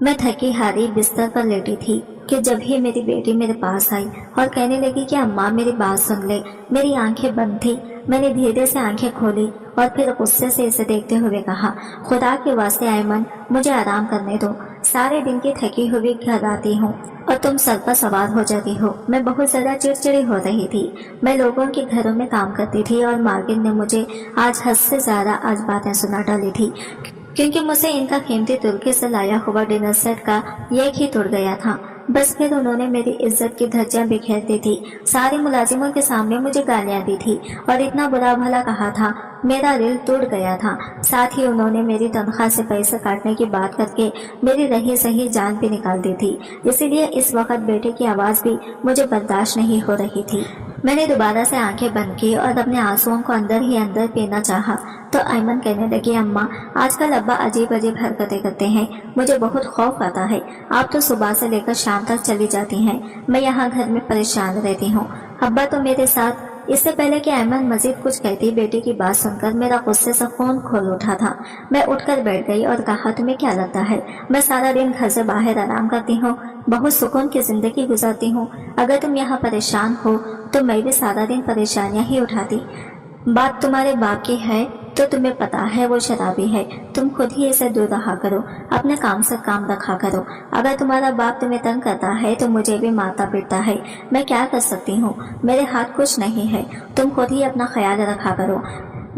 मैं थकी हारी बिस्तर पर लेटी थी कि जब ही मेरी बेटी मेरे पास आई और कहने लगी कि अम्मा मेरी बात सुन ले। मेरी आंखें बंद थी। मैंने धीरे से आंखें खोली और फिर गुस्से से इसे देखते हुए कहा, खुदा के वास्ते ऐमन, मुझे आराम करने दो। सारे दिन की थकी हुई घर आती हूँ और तुम सर पर सवार हो जाती हो। मैं बहुत ज्यादा चिड़चिड़ी हो रही थी। मैं लोगों के घरों में काम करती थी और मार्किन ने मुझे आज हद से ज्यादा आज बातें सुना डाली थी, क्योंकि मुझे इनका कीमती तुर्की से लाया हुआ डिनर सेट का एक ही टूट गया था। बस फिर उन्होंने मेरी इज्जत की धज्जियां बिखेर दी थी। सारे मुलाजिमों के सामने मुझे गालियां दी थी और इतना बुरा भला कहा था। मेरा दिल टूट गया था। साथ ही उन्होंने मेरी तनख्वाह से पैसे काटने की बात करके मेरी रही सही जान भी निकाल दी थी। इसीलिए इस वक्त बेटे की आवाज भी मुझे बर्दाश्त नहीं हो रही थी। मैंने दोबारा से आंखें बंद की और अपने आंसुओं को अंदर ही अंदर पीना चाहा तो ऐमन कहने लगी, अम्मा आजकल अब्बा अजीब अजीब हरकतें करते हैं, मुझे बहुत खौफ आता है। आप तो सुबह से लेकर शाम तक चली जाती हैं, मैं यहाँ घर में परेशान रहती हूँ। अब्बा तो मेरे साथ। इससे पहले कि ऐमन मजीद कुछ कहती, बेटी की बात सुनकर मेरा गुस्से से खून खोल उठा था। मैं उठकर बैठ गई और कहा, तुम्हें क्या लगता है मैं सारा दिन घर से बाहर आराम करती हूँ, बहुत सुकून की जिंदगी गुजारती हूँ? अगर तुम यहाँ परेशान हो तो मैं भी सारा दिन परेशानियां ही उठाती। बात तुम्हारे बाप की है तो तुम्हें पता है वो शराबी है, तुम खुद ही इसे दूर रहा करो, अपने काम से काम रखा करो। अगर तुम्हारा बाप तुम्हें तंग करता है तो मुझे भी मारता पीटता है, मैं क्या कर सकती हूँ? मेरे हाथ कुछ नहीं है, तुम खुद ही अपना ख्याल रखा करो।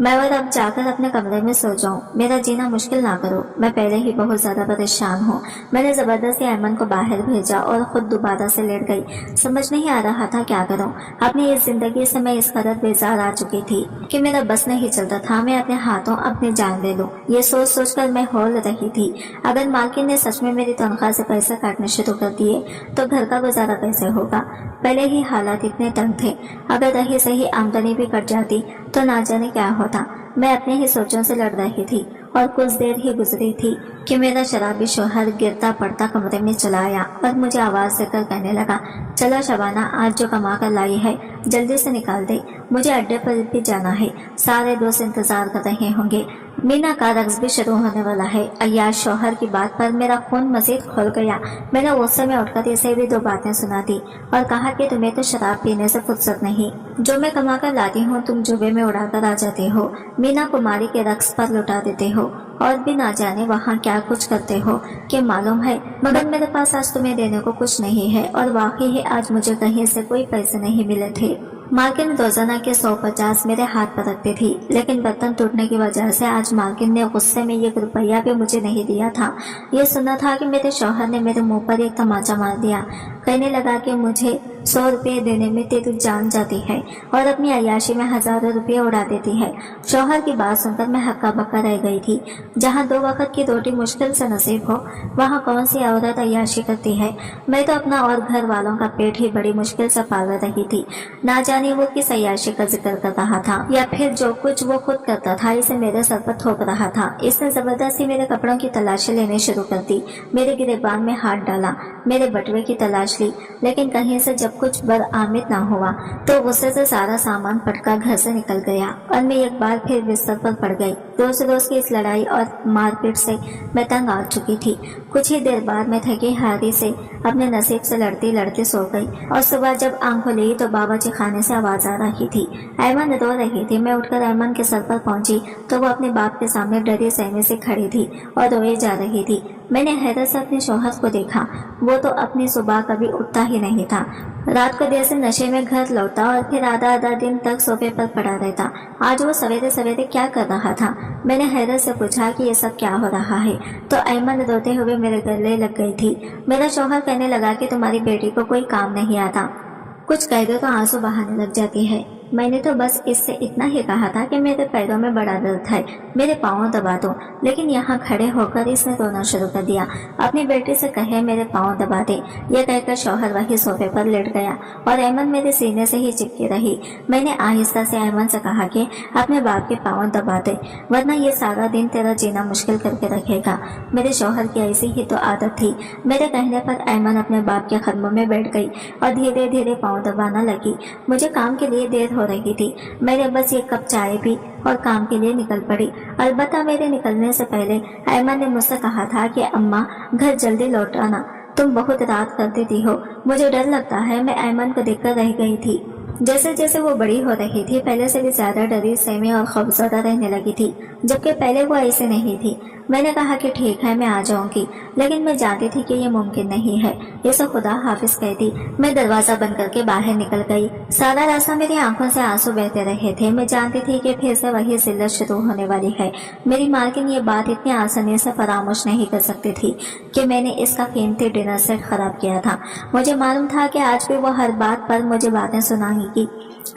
मैं और अब जाकर अपने कमरे में सो जाऊं, मेरा जीना मुश्किल ना करो, मैं पहले ही बहुत ज्यादा परेशान हूँ। मैंने जबरदस्ती ऐमन को बाहर भेजा और खुद दोबारा से लेट गई। समझ नहीं आ रहा था क्या करूं। अपनी इस जिंदगी से मैं इस कदर बेजार आ चुकी थी कि मेरा बस नहीं चलता था मैं अपने हाथों अपनी जान ले लूं। ये सोच सोच कर मैं हौल रही थी। अगर मालकिन ने सच में मेरी तनख्वाह से पैसे काटने शुरू कर दिए तो घर का गुजारा कैसे होगा? पहले ही हालात इतने तंग थे, अगर रही सही आमदनी भी कट जाती तो ना जाने क्या होता। मैं अपने ही सोचों से लड़ रही थी और कुछ देर ही गुजरी थी कि मेरा शराबी शोहर गिरता पड़ता कमरे में चला आया और मुझे आवाज देकर कहने लगा, चलो शबाना, आज जो कमा कर लाई है जल्दी से निकाल दे, मुझे अड्डे पर भी जाना है, सारे दोस्त इंतजार कर रहे होंगे। मीना का रक्स भी शुरू होने वाला है। अय्याश शौहर की बात पर मेरा खून मजीद खोल गया। मैंने गुस्से में उठकर इसे भी दो बातें सुना दी और कहा कि तुम्हें तो शराब पीने से फुर्सत नहीं, जो मैं कमा कर लाती हूँ तुम जुबे में उड़ाकर आ जाते हो, मीना कुमारी के रक्स पर लुटा देते हो और भी ना जाने वहाँ क्या कुछ करते हो कि मालूम है, मगर मेरे पास आज तुम्हें देने को कुछ नहीं है और वाकई ही आज मुझे कहीं से कोई पैसे नहीं मिले थे। मालकिन रोजाना के 150 मेरे हाथ पर रखती थी, लेकिन बर्तन टूटने की वजह से आज मालकिन ने गुस्से में 1 रुपया भी मुझे नहीं दिया था। ये सुना था कि मेरे शौहर ने मेरे मुंह पर एक तमाचा मार दिया। कहने लगा कि मुझे 100 रुपये देने में तेरी जान जाती है और अपनी अय्याशी में हजारों रुपये उड़ा देती है। शौहर की बात सुनकर मैं हक्का बक्का रह गई थी। जहाँ 2 वक्त की रोटी मुश्किल से नसीब हो वहाँ कौन सी औरत अय्याशी करती है? मैं तो अपना और घर वालों का पेट ही बड़ी मुश्किल से पाल रही थी। ना जाने वो किस अय्याशी का जिक्र कर रहा था या फिर जो कुछ वो खुद करता था इसे मेरे सर पर थोप रहा था। इसने जबरदस्ती मेरे कपड़ों की तलाशी लेने शुरू कर दी, मेरे गिरेबान में हाथ डाला, मेरे बटुए की तलाश ली, लेकिन कहीं से जब कुछ बरआमद ना हुआ तो गुस्से से सारा सामान पटका घर से निकल गया और मैं एक बार फिर बिस्तर पर पड़ गई। रोज रोज की इस लड़ाई और मारपीट से मैं तंग आ चुकी थी। कुछ ही देर बाद मैं थकी हारी से अपने नसीब से लड़ती लड़ती सो गई और सुबह जब आंख खुली तो बाबा जी खाने से आवाज आ रही थी। ऐमन रो रही थी। मैं उठकर ऐमन के सर पर पहुंची तो वो अपने बाप के सामने डरी सहमे से खड़ी थी और रोए जा रही थी। मैंने हैरत से अपने शौहर को देखा, वो तो अपनी सुबह कभी उठता ही नहीं था। रात को देर से नशे में घर लौटता और फिर आधा आधा दिन तक सोफे पर पड़ा रहता। आज वो सवेरे सवेरे क्या कर रहा था? मैंने हैरत से पूछा कि ये सब क्या हो रहा है तो ऐमन रोते हुए मेरे गले लग गई थी। मेरा शौहर कहने लगा कि तुम्हारी बेटी को कोई काम नहीं आता, कुछ कह दो तो आंसू बहाने लग जाती है। मैंने तो बस इससे इतना ही कहा था कि मेरे पैरों में बड़ा दर्द है, मेरे पाँव दबा दो, लेकिन यहाँ खड़े होकर इसने रोना शुरू कर दिया। अपनी बेटी से कहे मेरे पाँव दबा दे, ये कहकर शौहर वही सोफे पर लेट गया और ऐमन मेरे सीने से ही चिपकी रही। मैंने आहिस्ता से ऐमन से कहा कि अपने बाप के पाँव दबा दे, वरना ये सारा दिन तेरा जीना मुश्किल करके रखेगा। मेरे शौहर की ऐसी ही तो आदत थी। मेरे कहने पर ऐमन अपने बाप के कदमों में बैठ गई और धीरे धीरे पाँव दबाना लगी। मुझे काम के लिए देर हो रही थी। मैंने बस एक कप चाय पी और काम के लिए निकल पड़ी। अलबत्ता मेरे निकलने से पहले ऐमन ने मुझसे कहा था कि अम्मा घर जल्दी लौट आना, तुम बहुत रात कर देती हो। मुझे डर लगता है, मैं ऐमन को देखकर रह गई थी। जैसे जैसे वो बड़ी हो रही थी, पहले से भी ज्यादा डरी, सहमी और खौफजदा रहने लगी थी, जबकि पहले वो ऐसे नहीं थी। मैंने कहा कि ठीक है, मैं आ जाऊंगी, लेकिन मैं जानती थी कि ये मुमकिन नहीं है। ये सब खुदा हाफिज कहती। मैं दरवाजा बंद करके बाहर निकल गई। सारा रास्ता मेरी आंखों से आंसू बहते रहे थे। मैं जानती थी कि फिर से वही जिल्लत शुरू होने वाली है। मेरी मालकिन ये बात इतनी आसानी से फरामोश नहीं कर सकती थी कि मैंने इसका कीमती डिनर सेट खराब किया था। मुझे मालूम था कि आज भी वो हर बात पर मुझे बातें सुनाएगी,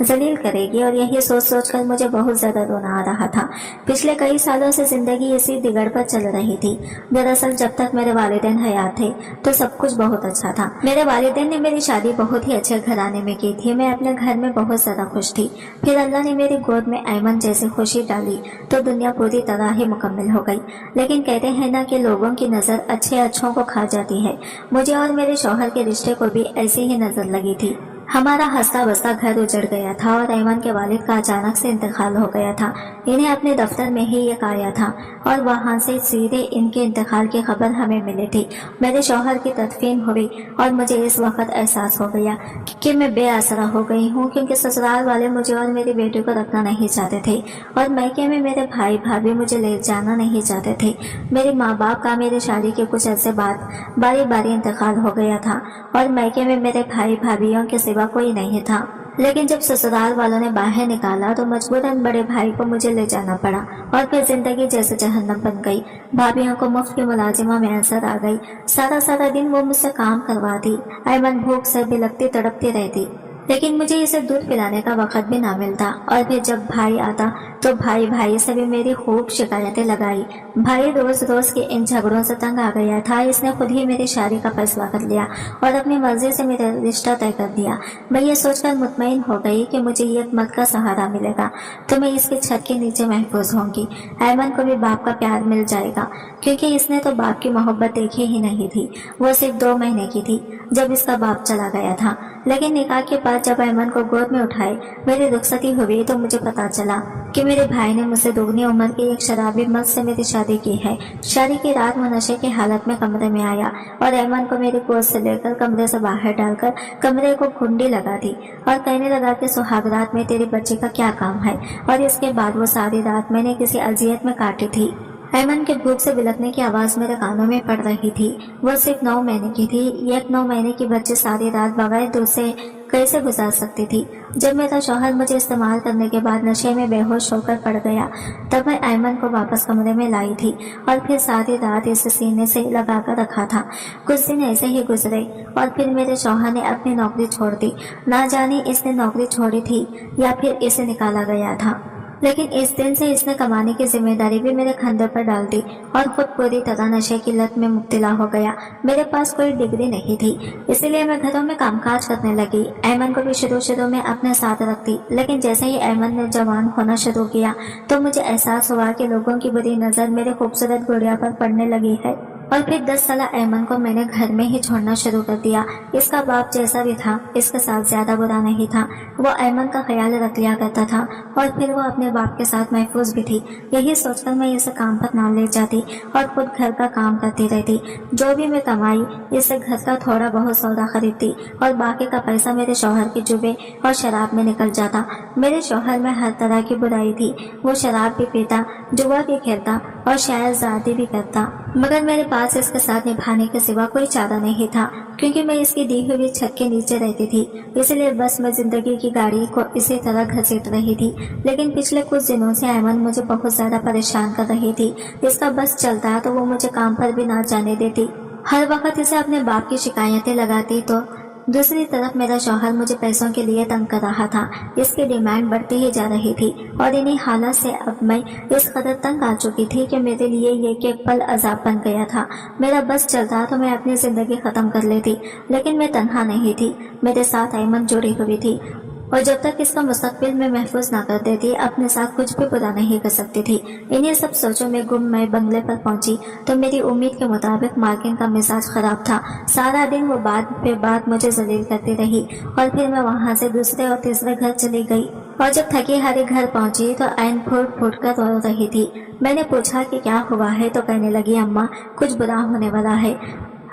जलील करेगी, और यही सोच सोच कर मुझे बहुत ज्यादा रोना आ रहा था। पिछले कई सालों से जिंदगी इसी दिगड़ पर चल रही थी। दरअसल जब तक मेरे वालिदैन हयात थे तो सब कुछ बहुत अच्छा था। मेरे वालिदैन ने मेरी शादी बहुत ही अच्छे घराने में की थी। मैं अपने घर में बहुत ज्यादा खुश थी। फिर अल्लाह ने मेरी गोद में ऐमन जैसी खुशी डाली तो दुनिया पूरी तरह ही मुकम्मल हो गई। लेकिन कहते हैं ना कि लोगों की नजर अच्छे अच्छों को खा जाती है। मुझे और मेरे शौहर के रिश्ते को भी ऐसी ही नजर लगी थी। हमारा हंसता बसता घर उजड़ गया था और ऐमन के वालिद का अचानक से इंतकाल हो गया था। इन्हें अपने दफ्तर में ही ये आया था और वहां से सीधे इनके इंतकाल की खबर हमें मिली थी। मेरे शौहर की तदफीन हुई और मुझे इस वक्त एहसास हो गया कि मैं बेआसरा हो गई हूँ, क्योंकि ससुराल वाले मुझे और मेरी बेटी को रखना नहीं चाहते थे और मैके में मेरे भाई भाभी मुझे ले जाना नहीं चाहते थे। मेरे माँ बाप का मेरी शादी के कुछ अरसे बाद बारी बारी इंतकाल हो गया था और मैके में मेरे भाई भाभीयों के सिवा कोई नहीं था। लेकिन जब ससुराल वालों ने बाहर निकाला तो मजबूरन बड़े भाई को मुझे ले जाना पड़ा और फिर जिंदगी जैसे जहन्नम बन गई। भाभीयों को मुफ्त की मुलाजिमा में असर आ गई। सारा सारा दिन वो मुझसे काम करवाती। ऐमन भूख से बिलखती तड़पती रहती, लेकिन मुझे इसे दूध पिलाने का वक्त भी ना मिलता। और फिर जब भाई आता तो भाई से भी मेरी खूब शिकायतें लगाई। भाई रोज रोज के इन झगड़ों से तंग आ गया था। इसने खुद ही मेरी शादी का फैसला कर लिया और अपनी मर्जी से मेरा रिश्ता तय कर दिया। मैं ये सोचकर मुतमईन हो गई कि मुझे ये मर्द का सहारा मिलेगा तो मैं इसकी छत के नीचे महफूज होंगी। ऐमन को भी बाप का प्यार मिल जाएगा, क्योंकि इसने तो बाप की मोहब्बत देखी ही नहीं थी। वो सिर्फ 2 महीने की थी जब इसका बाप चला गया था। लेकिन निकाह के बाद जब ऐमन को गोद में उठाए मेरी रुखसती हुई तो मुझे पता चला कि मेरे भाई ने मुझसे दोगुनी उम्र के एक शराबी मर्द से मेरी शादी की है। शादी की रात वो नशे की हालत में कमरे में आया और ऐमन को मेरी गोद से लेकर कमरे से बाहर डालकर कमरे को घुंडी लगा दी और कहने लगा कि सुहाग रात में तेरे बच्चे का क्या काम है। और इसके बाद वो सारी रात मैंने किसी अजियत में काटी थी। ऐमन के भूख से बिलखने की आवाज मेरे कानों में पड़ रही थी। वो सिर्फ 9 महीने की थी। एक 9 महीने की बच्चे सारी रात बगैर दूध से कैसे गुजार सकती थी। जब मेरा शौहर मुझे इस्तेमाल करने के बाद नशे में बेहोश होकर पड़ गया तब मैं ऐमन को वापस कमरे में लाई थी और फिर सारी रात इसे सीने से लगा कर रखा था। कुछ दिन ऐसे ही गुजरे और फिर मेरे शौहर ने अपनी नौकरी छोड़ दी। ना जाने इसने नौकरी छोड़ी थी या फिर इसे निकाला गया था, लेकिन इस दिन से इसने कमाने की जिम्मेदारी भी मेरे कंधे पर डाल दी और खुद पूरी तरह नशे की लत में मुब्तला हो गया। मेरे पास कोई डिग्री नहीं थी, इसलिए मैं घरों में कामकाज करने लगी। ऐमन को भी शुरू में अपने साथ रखती, लेकिन जैसे ही ऐमन ने जवान होना शुरू किया तो मुझे एहसास हुआ कि लोगों की बुरी नजर मेरे खूबसूरत गुड़िया पर पड़ने लगी है। और फिर 10 साल ऐमन को मैंने घर में ही छोड़ना शुरू कर दिया। इसका बाप जैसा भी था इसके साथ ज्यादा बुरा नहीं था। वो ऐमन का ख्याल रख लिया करता था और फिर वो अपने बाप के साथ महफूज भी थी। यही सोचकर मैं इसे काम पर ना ले जाती और खुद घर का काम करती रहती। जो भी मैं कमाई इससे घर का थोड़ा बहुत सौदा खरीदती और बाकी का पैसा मेरे शौहर के जुबे और शराब में निकल जाता। मेरे शौहर में हर तरह की बुराई थी। वो शराब भी पीता, जुआ भी खेलता और शायद ज़ादी भी करता, मगर मेरे पास इसके साथ निभाने के सिवा कोई चारा नहीं था, क्योंकि मैं इसकी दी हुई छत के नीचे रहती थी। इसलिए बस मैं जिंदगी की गाड़ी को इसी तरह घसीट रही थी। लेकिन पिछले कुछ दिनों से ऐमन मुझे बहुत ज्यादा परेशान कर रही थी। इसका बस चलता तो वो मुझे काम पर भी ना जाने देती। हर वक्त इसे अपने बाप की शिकायतें लगाती तो दूसरी तरफ मेरा शौहर मुझे पैसों के लिए तंग कर रहा था। इसकी डिमांड बढ़ती ही जा रही थी और इन्हीं हालात से अब मैं इस कदर तंग आ चुकी थी कि मेरे लिए ये एक पल अजाब बन गया था। मेरा बस चलता तो मैं अपनी जिंदगी खत्म कर लेती, लेकिन मैं तन्हा नहीं थी। मेरे साथ ऐमन जुड़ी हुई थी और जब तक इसका मुस्तकबिल में महफूज ना कर देती अपने साथ कुछ भी बुरा नहीं कर सकती थी। इन्हीं सब सोचों में गुम मैं बंगले पर पहुंची तो मेरी उम्मीद के मुताबिक मालकिन का मिजाज खराब था। सारा दिन वो बात पे बात मुझे जलील करती रही और फिर मैं वहां से दूसरे और तीसरे घर चली गई। और जब थकी हारी घर पहुंची तो ऐन फूट फूट कर रो रही थी। मैंने पूछा कि क्या हुआ है तो कहने लगी, अम्मा कुछ बुरा होने वाला है।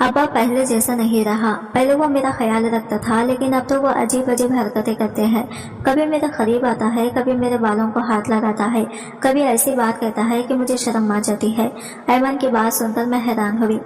अब्बा पहले जैसा नहीं रहा। पहले वो मेरा ख्याल रखता था, लेकिन अब तो वो अजीब अजीब हरकतें करते हैं। कभी मेरे करीब आता है, कभी मेरे बालों को हाथ लगाता है, कभी ऐसी बात कहता है कि मुझे शर्म आ जाती है। ऐमन की बात सुनकर मैं हैरान हुई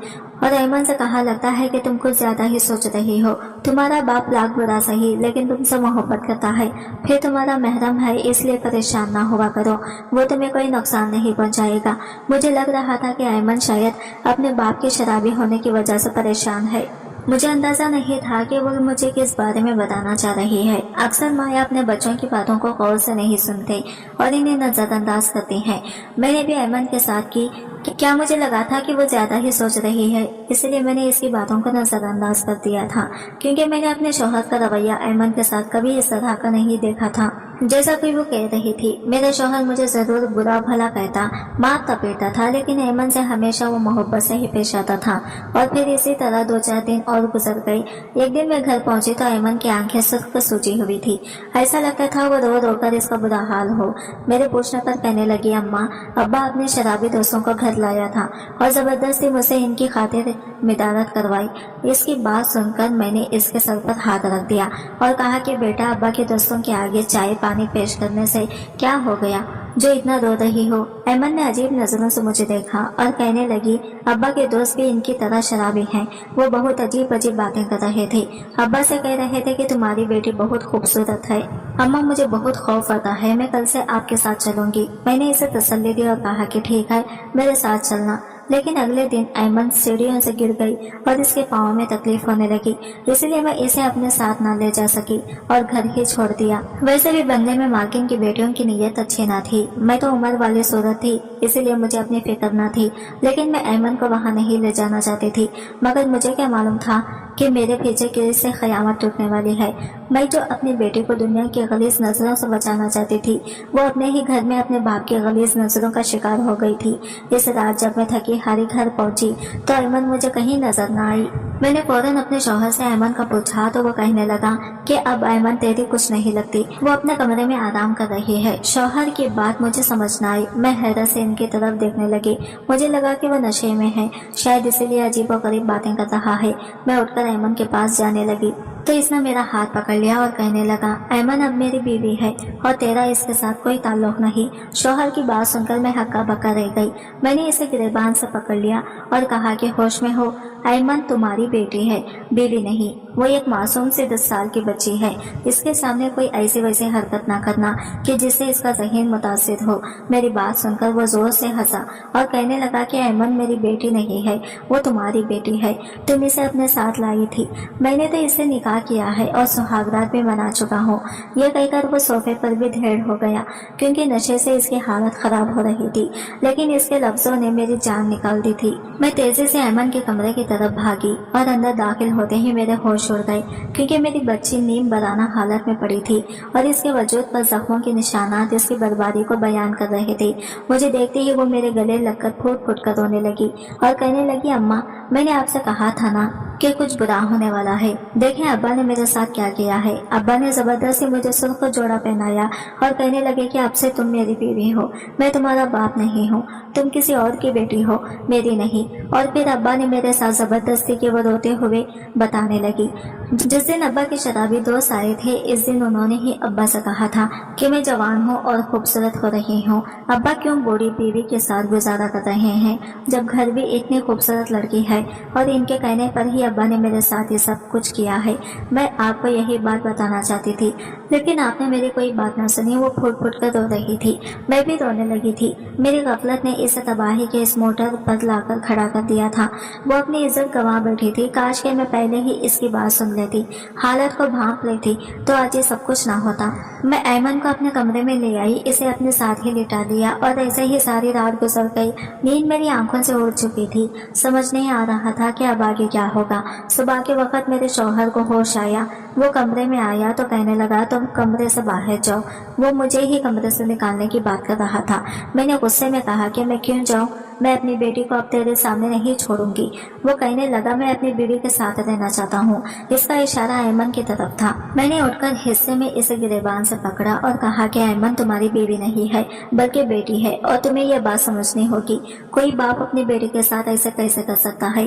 और ऐमन से कहा, लगता है कि तुम कुछ ज्यादा ही सोच रही हो। तुम्हारा बाप लाख बुरा सही, लेकिन तुमसे मोहब्बत करता है। फिर तुम्हारा महरम है, इसलिए परेशान ना हुआ करो, वो तुम्हें कोई नुकसान नहीं पहुंचाएगा। मुझे लग रहा था कि ऐमन शायद अपने बाप के शराबी होने की वजह से परेशान है। मुझे अंदाजा नहीं था कि वो मुझे किस बारे में बताना चाह रही है। अक्सर माया अपने बच्चों की बातों को गौर से नहीं सुनते और इन्हें नजरअंदाज करती हैं। मैंने भी ऐमन के साथ की कि क्या मुझे लगा था कि वो ज्यादा ही सोच रही है, इसलिए मैंने इसकी बातों को नजरअंदाज कर दिया था, क्योंकि मैंने अपने शौहर का रवैया ऐमन के साथ कभी इस तरह का नहीं देखा था। जैसा कि वो कह रही थी, मेरे शौहर मुझे जरूर बुरा भला कहता, मारता पीटता था, लेकिन ऐमन से हमेशा वो मोहब्बत से ही पेश आता था। और फिर इसी तरह 2-4 दिन और गुजर गए। एक दिन मैं घर पहुंची तो ऐमन की आंखें सुर्ख सूजी हुई थी। ऐसा लगता था वो रो रो कर इसका बुरा हाल हो। मेरे पूछने पर कहने लगी, अम्मा अब्बा अपने शराबी दोस्तों को घर लाया था और जबरदस्ती मुझे इनकी खातिर मिदारत करवाई। इसकी बात सुनकर मैंने इसके सर पर हाथ रख दिया और कहा कि बेटा, अब्बा के दोस्तों के आगे चाय पानी पेश करने से क्या हो गया जो इतना रो रही हो। ऐमन ने अजीब नजरों से मुझे देखा और कहने लगी, अब्बा के दोस्त भी इनकी तरह शराबी हैं। वो बहुत अजीब अजीब बातें कर रहे थे। अब्बा से कह रहे थे कि तुम्हारी बेटी बहुत खूबसूरत है। अम्मा मुझे बहुत खौफ आता है, मैं कल से आपके साथ चलूंगी। मैंने इसे तसल्ली दी और कहा कि ठीक है, मेरे साथ चलना। लेकिन अगले दिन ऐमन सीढ़ियों से गिर गई और इसके पाँव में तकलीफ होने लगी, इसलिए मैं इसे अपने साथ न ले जा सकी और घर ही छोड़ दिया। वैसे भी बंगले में मालकिन की बेटियों की नीयत अच्छी न थी। मैं तो उम्र वाली सूरत थी, इसीलिए मुझे अपनी फिक्र न थी, लेकिन मैं ऐमन को वहाँ नहीं ले जाना चाहती थी। मगर मुझे क्या मालूम था कि मेरे पीछे किसी से क़यामत टूटने वाली है। मैं जो अपनी बेटी को दुनिया की गलीज़ नजरों से बचाना चाहती थी, वो अपने ही घर में अपने बाप की गलीज़ नजरों का शिकार हो गई थी। इस रात जब मैं थकी हारी घर पहुंची तो ऐमन मुझे कहीं नजर न आई। मैंने फौरन अपने शौहर से ऐमन का पूछा तो वो कहने लगा कि अब ऐमन तेरी कुछ नहीं लगती, वो अपने कमरे में आराम कर रही है। शौहर की बात मुझे समझ न आई। मैं हैरत से इनकी तरफ देखने लगी। मुझे लगा कि वो नशे में है, शायद इसीलिए अजीबोगरीब बातें कर रहा है। मैं उठकर ऐमन के पास जाने लगी तो इसने मेरा हाथ पकड़ लिया और कहने लगा, ऐमन अब मेरी बीवी है और तेरा इसके साथ कोई ताल्लुक नहीं। शौहर की बात सुनकर मैं हक्का बक्का रह गई। मैंने इसे गिरबान से पकड़ लिया और कहा कि होश में हो, ऐमन तुम्हारी बेटी है, बीवी नहीं। वो एक मासूम से 10 साल की बच्ची है। इसके सामने कोई ऐसी वैसी हरकत ना करना कि जिससे इसका ज़हन मुतासिर हो। मेरी बात सुनकर वो जोर से हंसा और कहने लगा कि ऐमन मेरी बेटी नहीं है, वो तुम्हारी बेटी है। तुम इसे अपने साथ लाई थी। मैंने तो इसे निकाह किया है और सुहागरात भी मना चुका हूँ। ये कहकर वो सोफे पर भी ढेर हो गया, क्योंकि नशे से इसकी हालत खराब हो रही थी। लेकिन इसके लफ्जों ने मेरी जान निकाल दी थी। मैं तेजी से ऐमन के कमरे की तरफ भागी और अंदर दाखिल होते ही मेरे होश उड़ गए, क्योंकि मेरी बच्ची नीम बराना हालत में पड़ी थी और इसके वजूद पर जख्मों के निशानात इसकी बर्बादी को बयान कर रहे थे। मुझे देखते ही वो मेरे गले लगकर फूट फूट कर रोने लगी और कहने लगी, अम्मा मैंने आपसे कहा था ना कि कुछ बुरा होने वाला है। देखें अब्बा ने मेरे साथ क्या किया है। अब्बा ने जबरदस्ती मुझे सुर्ख जोड़ा पहनाया और कहने लगे कि अब से तुम मेरी बीवी हो, मैं तुम्हारा बाप नहीं हूँ, तुम किसी और की बेटी हो, मेरी नहीं। और फिर अब्बा ने मेरे साथ जबरदस्ती की वो रोते हुए बताने लगी। जिस दिन अब्बा के शराबी दोस्त आए थे, इस दिन उन्होंने ही अब्बा से कहा था कि मैं जवान हूँ और खूबसूरत हो रही हूँ। अब्बा क्यों बूढ़ी बीवी के साथ गुजारा कर रहे हैं जब घर भी इतनी खूबसूरत लड़की है। और इनके कहने पर ही अब्बा ने मेरे साथ ये सब कुछ किया है। मैं आपको यही बात बताना चाहती थी, लेकिन आपने मेरी कोई बात न सुनी। वो फूट फूट कर रो रही थी, मैं भी रोने लगी थी। मेरी गफलत ने इसे तबाही के इस मोटर पर लाकर खड़ा कर दिया था। वो अपनी इज्जत गंवा बैठी थी। काश के मैं पहले ही इसकी बात सुन लेती, हालत को भांप लेती, तो आज ये सब कुछ ना होता। मैं ऐमन को अपने कमरे में ले आई, इसे अपने साथ ही लिटा दिया और ऐसे ही सारी रात गुजर गई। नींद मेरी आंखों से उड़ चुकी थी। समझ नहीं आ रहा था कि अब आगे क्या होगा। सुबह के वक्त मेरे शौहर को होश आया। वो कमरे में आया तो कहने लगा, तुम कमरे से बाहर जाओ। वो मुझे ही कमरे से निकालने की बात कर रहा था। मैंने गुस्से में कहा कि मैं क्यों जाऊं, मैं अपनी बेटी को अब तेरे सामने नहीं छोड़ूंगी। वो कहने लगा, मैं अपनी बीवी के साथ रहना चाहता हूँ। इसका इशारा ऐमन की तरफ था। मैंने उठकर हिस्से में इसे गिरेबान से पकड़ा और कहा कि ऐमन तुम्हारी बीवी नहीं है बल्कि बेटी है और तुम्हें यह बात समझनी होगी। कोई बाप अपनी बेटी के साथ ऐसे कैसे कर सकता है?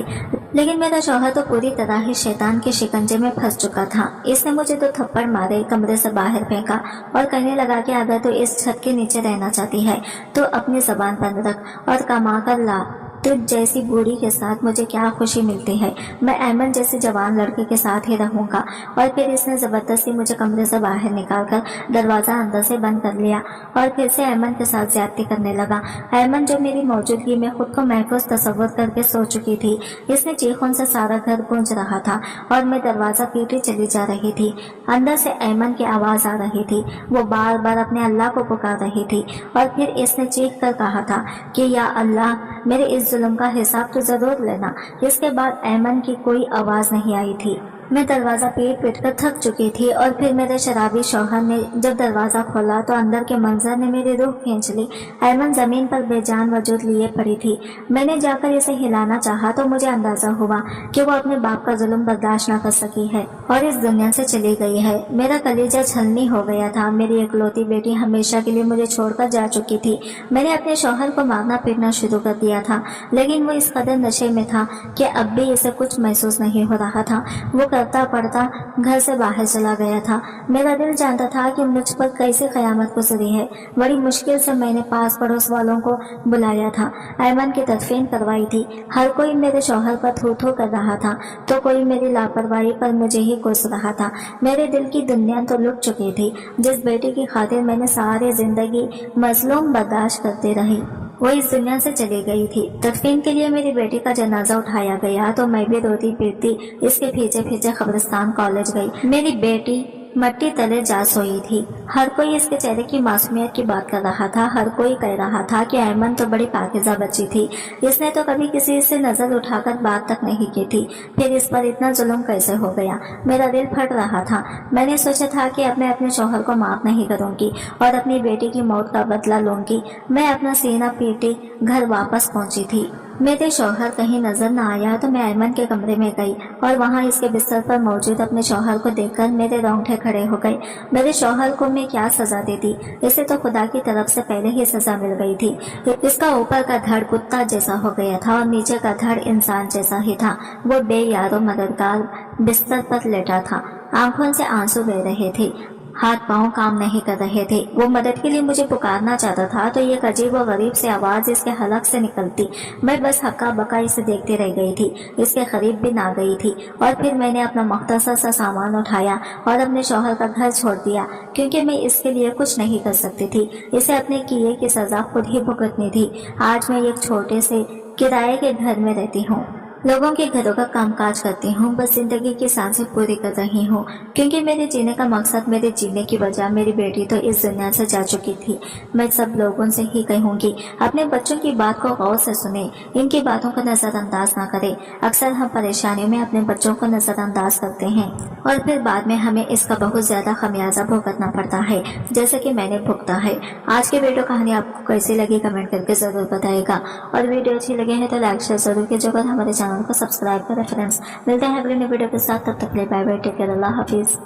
लेकिन मेरा शौहर तो पूरी तरह ही शैतान के शिकंजे में फंस चुका था। इसने मुझे 2 थप्पड़ मारे, कमरे से बाहर फेंका और कहने लगा कि अगर तू इस छत के नीचे रहना चाहती है तो अपनी जबान बंद रख और कमा कर ला। तुझ जैसी बूढ़ी के साथ मुझे क्या खुशी मिलती है। मैं ऐमन जैसे जवान लड़के के साथ ही रहूंगा। और फिर इसने जबरदस्ती मुझे कमरे से बाहर निकालकर दरवाजा अंदर से बंद कर लिया और फिर से ऐमन के साथ ज्यादती करने लगा। ऐमन जो मेरी मौजूदगी में खुद को महफूज तस्वुर करके सो चुकी थी, इसने चीखों से सारा घर गूंज रहा था और मैं दरवाजा पीटे चली जा रही थी। अंदर से ऐमन की आवाज आ रही थी। वो बार बार अपने अल्लाह को पुकार रही थी और फिर इसने चीख कर कहा था कि या अल्लाह, मेरे इस जुल्म का हिसाब तो जरूर लेना। इसके बाद ऐमन की कोई आवाज नहीं आई थी। मैं दरवाजा पीट कर थक चुकी थी और फिर मेरे शराबी शौहर ने जब दरवाजा खोला तो अंदर के मंजर ने मेरी रूह खींच ली। ऐमन जमीन पर बेजान वजूद लिए पड़ी थी। मैंने जाकर इसे हिलाना चाहा तो मुझे अंदाजा हुआ कि वो अपने बाप का जुल्म बर्दाश्त न कर सकी है और इस दुनिया से चली गई है। मेरा कलीजा छलनी हो गया था। मेरी इकलौती बेटी हमेशा के लिए मुझे छोड़कर जा चुकी थी। मैंने अपने शौहर को मारना पीटना शुरू कर दिया था, लेकिन वो इस कदर नशे में था कि अब भी इसे कुछ महसूस नहीं हो रहा था। वो करता पड़ता घर से बाहर चला गया था। मेरा दिल जानता था कि मुझ पर कैसे कयामत गुजरी है। बड़ी मुश्किल से मैंने पास पड़ोस वालों को बुलाया था, ऐमन की तदफीन करवाई थी। हर कोई मेरे शौहर पर थू थू कर रहा था तो कोई मेरी लापरवाही पर मुझे ही कोस रहा था। मेरे दिल की दुनिया तो लुट चुकी थी। जिस बेटी की खातिर मैंने सारी जिंदगी मजलूम बर्दाश्त करती रही, वो इस दुनिया से चली गई थी। तदफीन के लिए मेरी बेटी का जनाजा उठाया गया तो मैं भी रोती पीटती इसके पीछे पीछे कब्रिस्तान कॉलेज गई। मेरी बेटी मट्टी तले जा सोई थी। हर कोई इसके चेहरे की मासूमियत की बात कर रहा था। हर कोई कह रहा था कि ऐमन तो बड़ी पाकिज़ा बच्ची थी, इसने तो कभी किसी से नजर उठाकर बात तक नहीं की थी, फिर इस पर इतना जुल्म कैसे हो गया। मेरा दिल फट रहा था। मैंने सोचा था कि अब मैं अपने शौहर को माफ नहीं करूंगी और अपनी बेटी की मौत का बदला लूंगी। मैं अपना सीना पीटे घर वापस पहुंची थी। मेरे शौहर कहीं नजर न आया तो मैं ऐमन के कमरे में गई और वहां इसके बिस्तर पर मौजूद अपने शौहर को देखकर मेरे रोंगटे खड़े हो गए। मेरे शौहर को मैं क्या सजा देती, इसे तो खुदा की तरफ से पहले ही सजा मिल गई थी। इसका ऊपर का धड़ कुत्ता जैसा हो गया था और नीचे का धड़ इंसान जैसा ही था। वो बेयारो मददगार बिस्तर पर लेटा था, आंखों से आंसू बह रहे थे, हाथ पांव काम नहीं कर रहे थे। वो मदद के लिए मुझे पुकारना चाहता था तो ये अजीब व गरीब सी आवाज इसके हलक से निकलती। मैं बस हक्का बक्का इसे देखती रह गई थी, इसके करीब भी ना गई थी। और फिर मैंने अपना मुख्तसर सा सामान उठाया और अपने शौहर का घर छोड़ दिया, क्योंकि मैं इसके लिए कुछ नहीं कर सकती थी। इसे अपने किए की सजा खुद ही भुगतनी थी। आज मैं एक छोटे से किराए के घर में रहती हूँ, लोगों के घरों का कामकाज करती हूँ, बस जिंदगी की सांसें पूरी कर रही हूँ, क्योंकि मेरे जीने का मकसद, मेरे जीने की वजह मेरी बेटी तो इस दुनिया से जा चुकी थी। मैं सब लोगों से ही कहूँगी, अपने बच्चों की बात को गौर से सुने, इनकी बातों को नजरअंदाज ना करें। अक्सर हम परेशानियों में अपने बच्चों को नजरअंदाज करते हैं और फिर बाद में हमें इसका बहुत ज्यादा खमियाजा भुगतना पड़ता है, जैसे कि मैंने भुगता है। आज की वीडियो कहानी आपको कैसी लगी कमेंट करके जरूर बताएगा और वीडियो अच्छी लगे है तो लाइक शेयर जरूर कीजिएगा, हमारे चैनल को सब्सक्राइब करें। फ्रेंड्स, मिलते हैं अगले वीडियो के साथ, तब तक के लिए बाय बाय, टेक केयर, अल्लाह हाफिज।